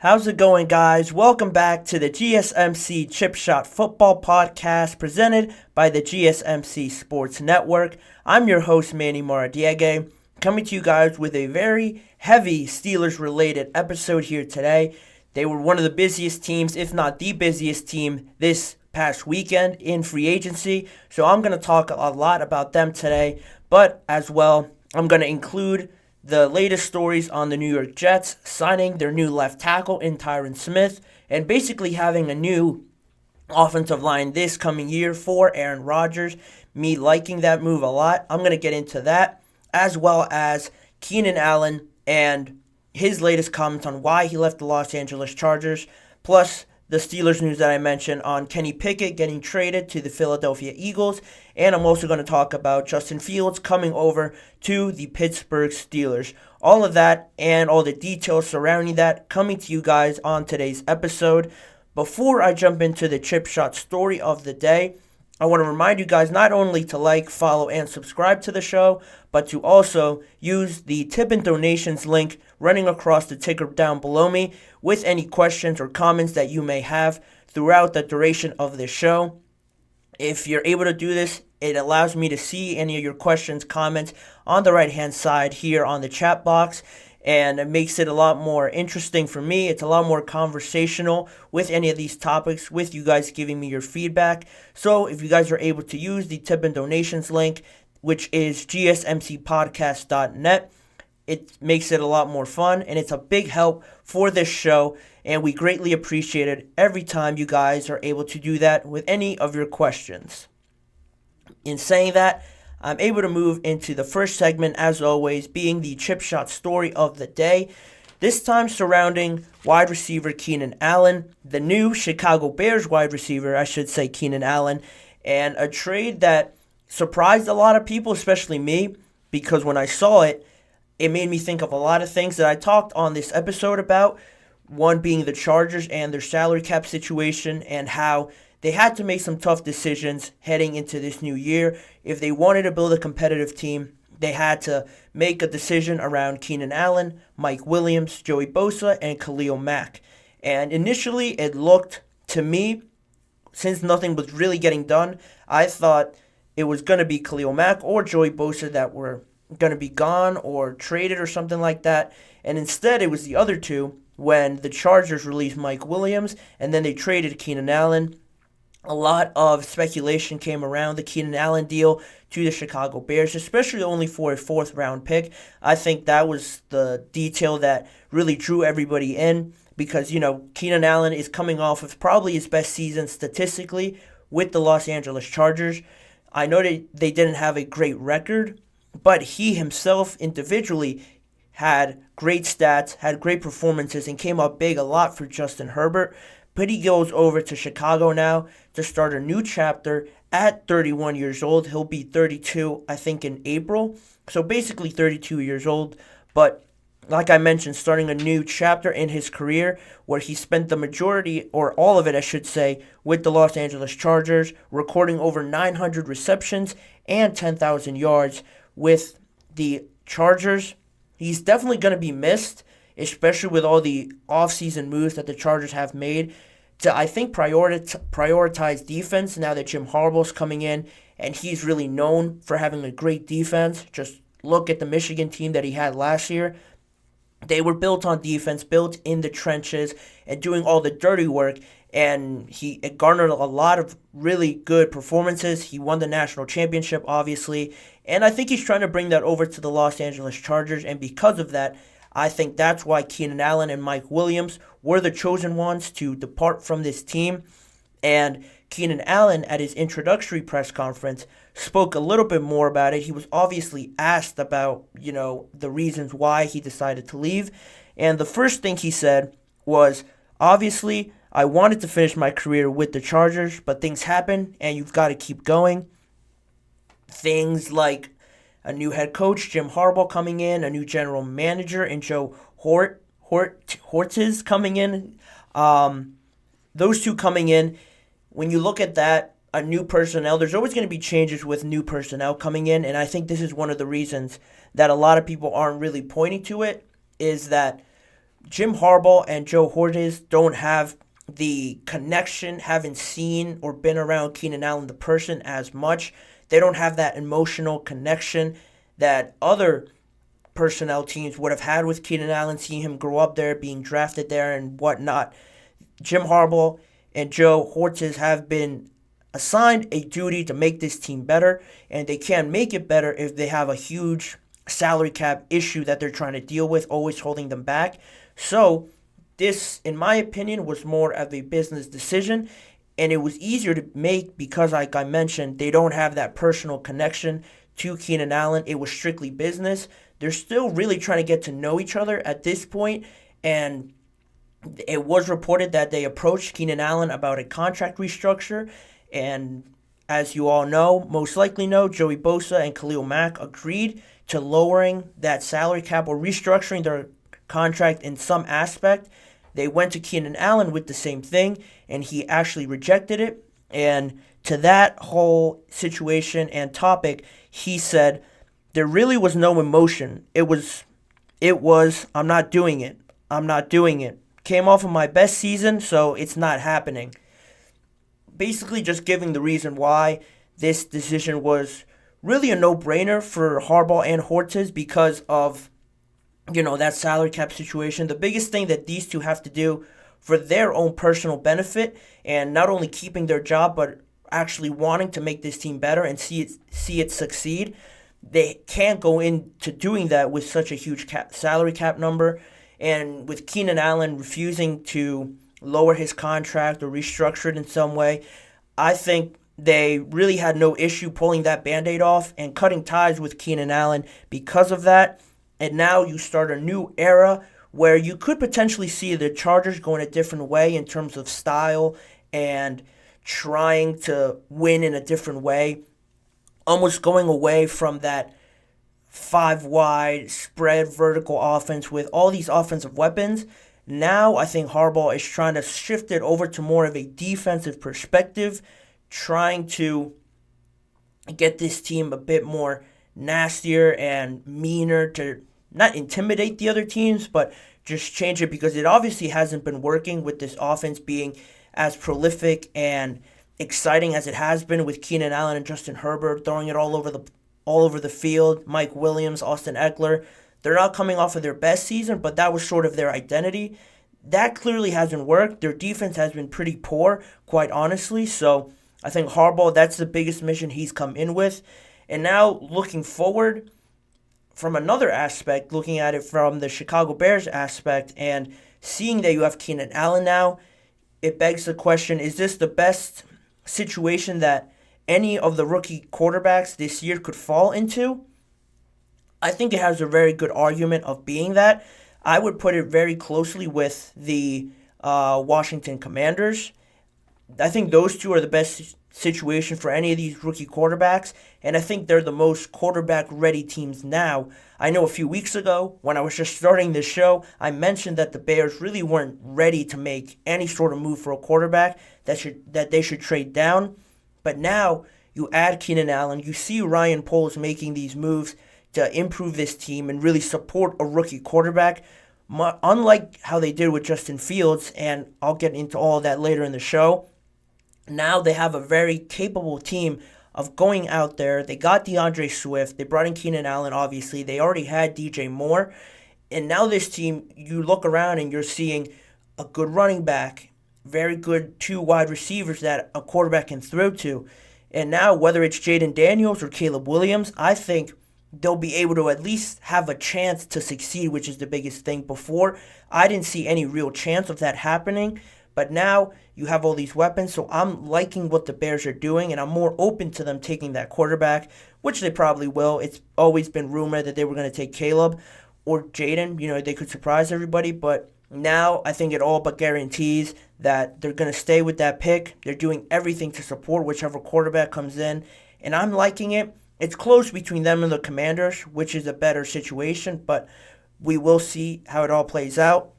How's it going, guys? Welcome back to the GSMC Chip Shot Football Podcast presented by the GSMC Sports Network. I'm your host, Manny Maradiaga, coming to you guys with a very heavy Steelers-related episode here today. They were one of the busiest teams, if not the busiest team, this past weekend in free agency. So I'm going to talk a lot about them today, but as well, I'm going to include the latest stories on the New York Jets signing their new left tackle in Tyron Smith and basically having a new offensive line this coming year for Aaron Rodgers. Me liking that move a lot. I'm going to get into that, as well as Keenan Allen and his latest comments on why he left the Los Angeles Chargers, plus the Steelers news that I mentioned on Kenny Pickett getting traded to the Philadelphia Eagles, and I'm also going to talk about Justin Fields coming over to the Pittsburgh Steelers. All of that and all the details surrounding that coming to you guys on today's episode. Before I jump into the chip shot story of the day, I want to remind you guys not only to like, follow, and subscribe to the show, but to also use the tip and donations link running across the ticker down below me with any questions or comments that you may have throughout the duration of this show. If you're able to do this, it allows me to see any of your questions, comments on the right-hand side here on the chat box, and it makes it a lot more interesting for me. It's a lot more conversational with any of these topics, with you guys giving me your feedback. So if you guys are able to use the tip and donations link, which is GSMCPodcast.net, it makes it a lot more fun, and it's a big help for this show, and we greatly appreciate it every time you guys are able to do that with any of your questions. In saying that, I'm able to move into the first segment, as always, being the chip shot story of the day. This time surrounding wide receiver Keenan Allen, the new Chicago Bears wide receiver, I should say Keenan Allen, and a trade that surprised a lot of people, especially me, because when I saw it, it made me think of a lot of things that I talked on this episode about, one being the Chargers and their salary cap situation and how they had to make some tough decisions heading into this new year. If they wanted to build a competitive team, they had to make a decision around Keenan Allen, Mike Williams, Joey Bosa, and Khalil Mack. And initially, it looked to me, since nothing was really getting done, I thought it was going to be Khalil Mack or Joey Bosa that were going to be gone or traded or something like that. And instead, it was the other two when the Chargers released Mike Williams and then they traded Keenan Allen. A lot of speculation came around the Keenan Allen deal to the Chicago Bears, especially only for a fourth-round pick. I think that was the detail that really drew everybody in because, Keenan Allen is coming off of probably his best season statistically with the Los Angeles Chargers. I know they didn't have a great record, but he himself individually had great stats, had great performances, and came up big a lot for Justin Herbert. But he goes over to Chicago now to start a new chapter at 31 years old. He'll be 32, I think, in April. So basically 32 years old. But like I mentioned, starting a new chapter in his career where he spent the majority, or all of it, I should say, with the Los Angeles Chargers, recording over 900 receptions and 10,000 yards with the Chargers. He's definitely going to be missed, especially with all the offseason moves that the Chargers have made to, I think, prioritize defense now that Jim Harbaugh's coming in, and he's really known for having a great defense. Just look at the Michigan team that he had last year. They were built on defense, built in the trenches, and doing all the dirty work, and he garnered a lot of really good performances. He won the national championship, obviously, and I think he's trying to bring that over to the Los Angeles Chargers, and because of that, I think that's why Keenan Allen and Mike Williams were the chosen ones to depart from this team. And Keenan Allen, at his introductory press conference, spoke a little bit more about it. He was obviously asked about, the reasons why he decided to leave. And the first thing he said was, obviously, I wanted to finish my career with the Chargers, but things happen, and you've got to keep going. Things like a new head coach, Jim Harbaugh, coming in, a new general manager, and Joe Hortiz coming in. Those two coming in, when you look at that, a new personnel, there's always going to be changes with new personnel coming in, and I think this is one of the reasons that a lot of people aren't really pointing to it, is that Jim Harbaugh and Joe Hortiz don't have the connection, haven't seen or been around Keenan Allen, the person, as much. They don't have that emotional connection that other personnel teams would have had with Keenan Allen, seeing him grow up there, being drafted there, and whatnot. Jim Harbaugh and Joe Hortiz have been assigned a duty to make this team better, and they can't make it better if they have a huge salary cap issue that they're trying to deal with, always holding them back. So, this, in my opinion, was more of a business decision, and it was easier to make because, like I mentioned, they don't have that personal connection to Keenan Allen. It was strictly business. They're still really trying to get to know each other at this point, and it was reported that they approached Keenan Allen about a contract restructure, and as you all know, most likely know, Joey Bosa and Khalil Mack agreed to lowering that salary cap or restructuring their contract in some aspect. They went to Keenan Allen with the same thing, and he actually rejected it. And to that whole situation and topic, he said, there really was no emotion. It was, I'm not doing it. I'm not doing it. Came off of my best season, so it's not happening. Basically just giving the reason why this decision was really a no-brainer for Harbaugh and Hortiz because of, that salary cap situation. The biggest thing that these two have to do for their own personal benefit and not only keeping their job but actually wanting to make this team better and see it succeed, they can't go into doing that with such a huge salary cap number. And with Keenan Allen refusing to lower his contract or restructure it in some way, I think they really had no issue pulling that Band-Aid off and cutting ties with Keenan Allen because of that. And now you start a new era where you could potentially see the Chargers going a different way in terms of style and trying to win in a different way, almost going away from that five-wide spread vertical offense with all these offensive weapons. Now I think Harbaugh is trying to shift it over to more of a defensive perspective, trying to get this team a bit more nastier and meaner to not intimidate the other teams, but just change it because it obviously hasn't been working with this offense being as prolific and exciting as it has been with Keenan Allen and Justin Herbert throwing it all over the field. Mike Williams, Austin Eckler, they're not coming off of their best season, but that was sort of their identity. That clearly hasn't worked. Their defense has been pretty poor, quite honestly. So I think Harbaugh, that's the biggest mission he's come in with. And now looking forward from another aspect, looking at it from the Chicago Bears aspect and seeing that you have Keenan Allen now, it begs the question, is this the best situation that any of the rookie quarterbacks this year could fall into? I think it has a very good argument of being that. I would put it very closely with the Washington Commanders. I think those two are the best situation for any of these rookie quarterbacks, and I think they're the most quarterback-ready teams now. I know a few weeks ago, when I was just starting this show, I mentioned that the Bears really weren't ready to make any sort of move for a quarterback, that they should trade down. But now, you add Keenan Allen, you see Ryan Poles making these moves to improve this team and really support a rookie quarterback, unlike how they did with Justin Fields, and I'll get into all of that later in the show. Now they have a very capable team of going out there. They got DeAndre Swift. They brought in Keenan Allen, obviously. They already had DJ Moore. And now this team, you look around and you're seeing a good running back, very good two wide receivers that a quarterback can throw to. And now, whether it's Jaden Daniels or Caleb Williams, I think they'll be able to at least have a chance to succeed, which is the biggest thing. Before, I didn't see any real chance of that happening. But now you have all these weapons, so I'm liking what the Bears are doing, and I'm more open to them taking that quarterback, which they probably will. It's always been rumored that they were going to take Caleb or Jaden. They could surprise everybody, but now I think it all but guarantees that they're going to stay with that pick. They're doing everything to support whichever quarterback comes in, and I'm liking it. It's close between them and the Commanders, which is a better situation, but we will see how it all plays out.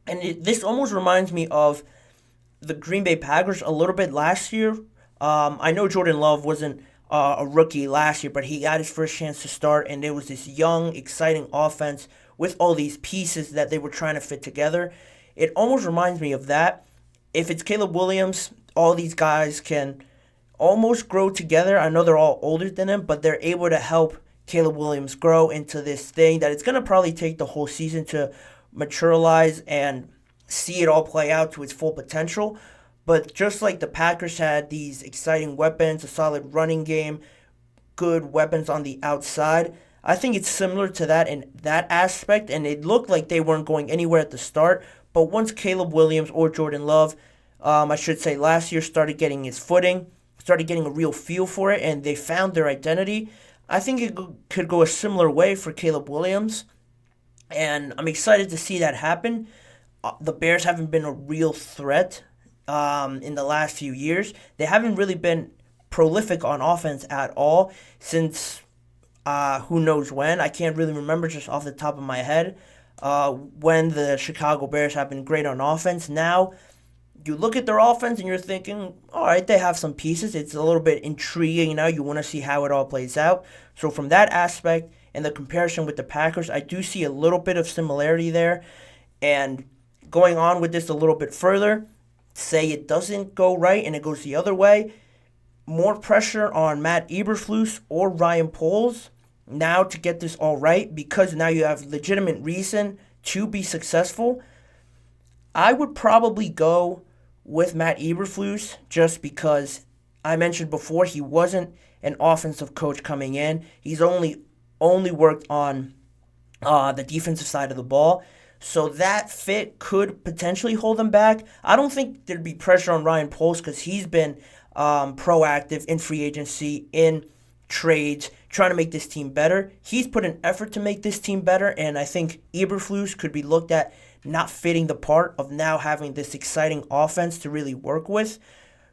And this almost reminds me of the Green Bay Packers a little bit last year. I know Jordan Love wasn't a rookie last year, but he got his first chance to start, and there was this young, exciting offense with all these pieces that they were trying to fit together. It almost reminds me of that. If it's Caleb Williams, all these guys can almost grow together. I know they're all older than him, but they're able to help Caleb Williams grow into this thing that it's going to probably take the whole season to materialize and see it all play out to its full potential. But just like the Packers had these exciting weapons, a solid running game, good weapons on the outside, I think it's similar to that in that aspect, and it looked like they weren't going anywhere at the start. But once Caleb Williams or Jordan Love, I should say last year, started getting his footing, started getting a real feel for it, and they found their identity, I think it could go a similar way for Caleb Williams. And I'm excited to see that happen. The Bears haven't been a real threat in the last few years. They haven't really been prolific on offense at all since who knows when. I can't really remember just off the top of my head when the Chicago Bears have been great on offense. Now, you look at their offense and you're thinking, all right, they have some pieces. It's a little bit intriguing now. You want to see how it all plays out. So from that aspect and the comparison with the Packers, I do see a little bit of similarity there. And going on with this a little bit further, say it doesn't go right and it goes the other way, more pressure on Matt Eberflus or Ryan Poles now to get this all right, because now you have legitimate reason to be successful. I would probably go with Matt Eberflus just because I mentioned before he wasn't an offensive coach coming in. He's only worked on the defensive side of the ball. So that fit could potentially hold him back. I don't think there'd be pressure on Ryan Poles because he's been proactive in free agency, in trades, trying to make this team better. He's put an effort to make this team better, and I think Eberflus could be looked at not fitting the part of now having this exciting offense to really work with.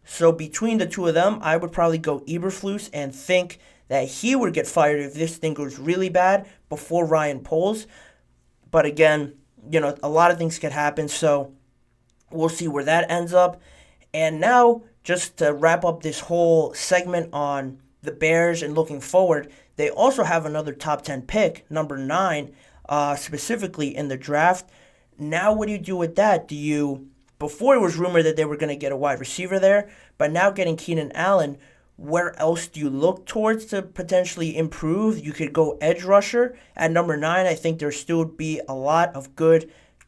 So between the two of them, I would probably go Eberflus and think that he would get fired if this thing goes really bad before Ryan Poles. But again, a lot of things could happen, so we'll see where that ends up. And now, just to wrap up this whole segment on the Bears and looking forward, they also have another top 10 pick, number 9, specifically in the draft. Now, what do you do with that? Before it was rumored that they were going to get a wide receiver there, but now getting Keenan Allen, where else do you look towards to potentially improve? You could go edge rusher at number 9. I think there still would be a lot of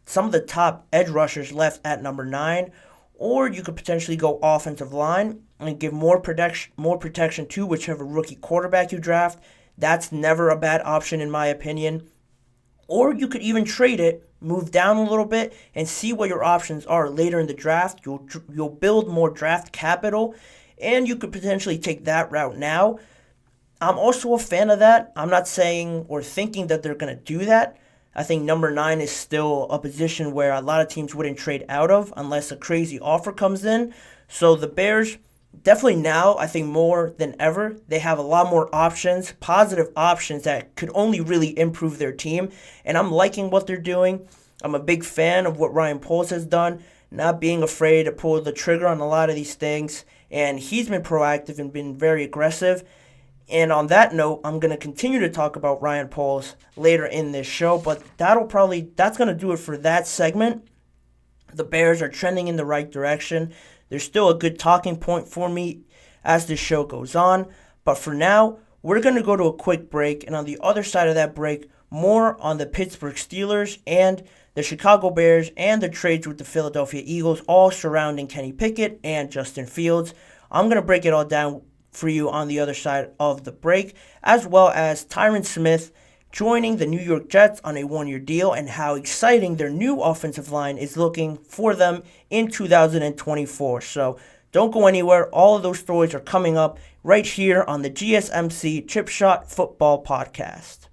some of the top edge rushers left at number 9. Or you could potentially go offensive line and give more protection to whichever rookie quarterback you draft. That's never a bad option in my opinion. Or you could even trade it, move down a little bit, and see what your options are later in the draft. You'll build more draft capital, and you could potentially take that route now. I'm also a fan of that. I'm not saying or thinking that they're going to do that. I think number 9 is still a position where a lot of teams wouldn't trade out of unless a crazy offer comes in. So the Bears, definitely now, I think more than ever, they have a lot more options, positive options that could only really improve their team. And I'm liking what they're doing. I'm a big fan of what Ryan Poles has done, not being afraid to pull the trigger on a lot of these things. And he's been proactive and been very aggressive. And on that note, I'm going to continue to talk about Ryan Poles later in this show, but that's going to do it for that segment. The Bears are trending in the right direction. There's still a good talking point for me as this show goes on. But for now, we're going to go to a quick break, and on the other side of that break, more on the Pittsburgh Steelers and the Chicago Bears and the trades with the Philadelphia Eagles, all surrounding Kenny Pickett and Justin Fields. I'm going to break it all down for you on the other side of the break, as well as Tyron Smith joining the New York Jets on a 1-year deal and how exciting their new offensive line is looking for them in 2024. So don't go anywhere. All of those stories are coming up right here on the GSMC Chip Shot Football Podcast.